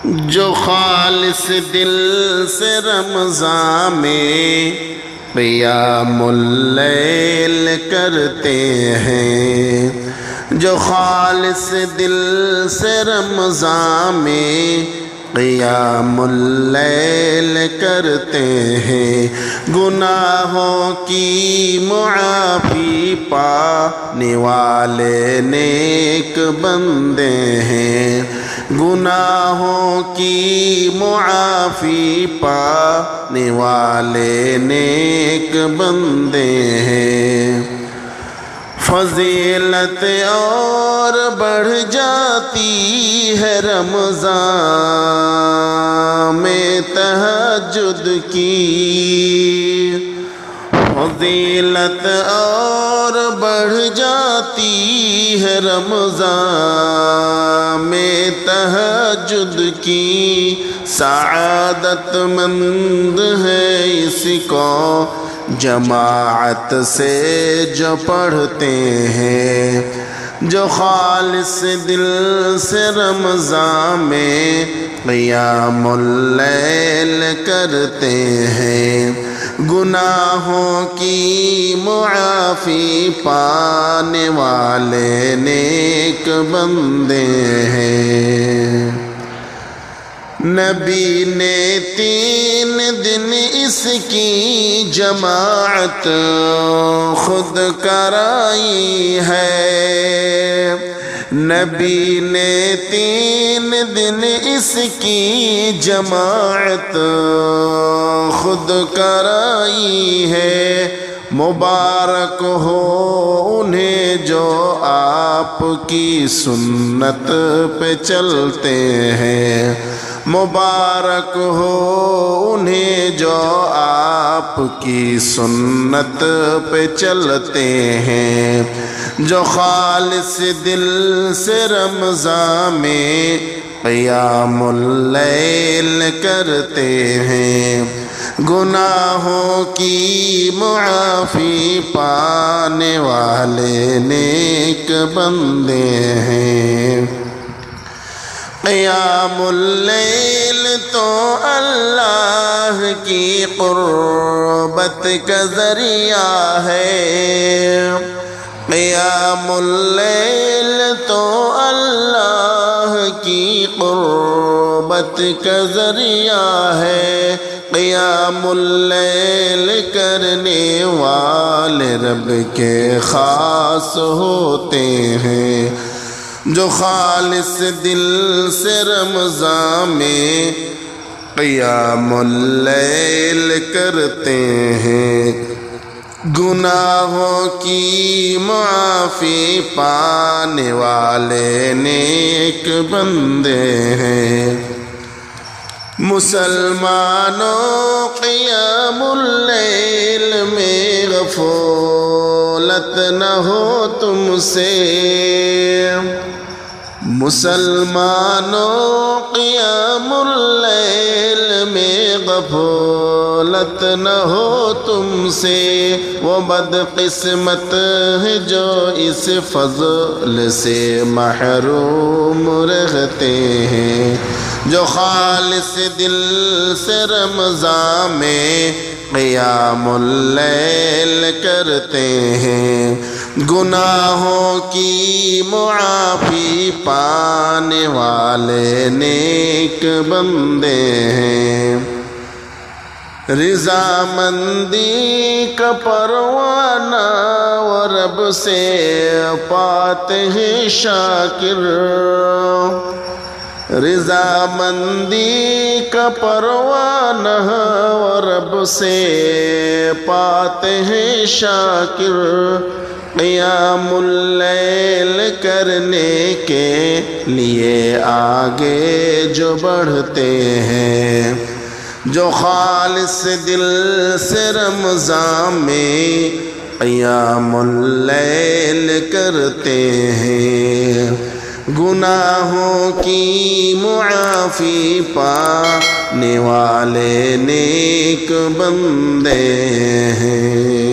جو خالص دل سے رمضان میں قیام اللیل کرتے ہیں، جو خالص دل سے رمضان میں قیام اللیل کرتے ہیں، گناہوں کی معافی پانے والے نیک بندے ہیں، گناہوں کی معافی پانے والے نیک بندے ہیں۔ فضیلت اور بڑھ جاتی ہے رمضان میں تہجد کی، فضیلت اور بڑھ جاتی ہے رمضان میں تہجد کی، سعادت مند ہے اس کو جماعت سے جو پڑھتے ہیں، جو خالص دل سے رمضان میں قیام اللیل کرتے ہیں، گناہوں کی معافی پانے والے نیک بندے ہیں۔ نبی نے 3 دن اس کی جماعت خود کرائی ہے، نبی نے 3 دن اس کی جماعت خود کرائی ہے، مبارک ہو انہیں جو آپ کی سنت پہ چلتے ہیں، مبارک ہو انہیں جو آپ کی سنت پہ چلتے ہیں، جو خالص دل سے رمضان میں قیام اللیل کرتے ہیں، گناہوں کی معافی پانے والے نیک بندے ہیں۔ قیام اللیل تو اللہ کی قربت کا ذریعہ ہے، قیام اللیل تو اللہ کی قربت کا ذریعہ ہے، قیام اللیل کرنے والے رب کے خاص ہوتے ہیں، جو خالص دل سے رمضان میں قیام اللیل کرتے ہیں، گناہوں کی معافی پانے والے نیک بندے ہیں۔ مسلمانوں قیام اللیل میں غفلت نہ ہو تم سے، مسلمانوں قیام اللیل میں غفلت نہ ہو تم سے، وہ بدقسمت ہے جو اس فضل سے محروم رہتے ہیں، جو خالص دل سے رمضان میں قیام اللیل کرتے ہیں، گناہوں کی معافی پانے والے نیک بندے ہیں۔ رضامندی کا پروانہ وہ رب سے پاتے ہیں شاکر، رضامندی کا پروانہ وہ رب سے پاتے ہیں شاکر، قیام اللیل کرنے کے لیے آگے جو بڑھتے ہیں، جو خالص دل سے رمضان میں قیام اللیل کرتے ہیں، گناہوں کی معافی پانے والے نیک بندے ہیں۔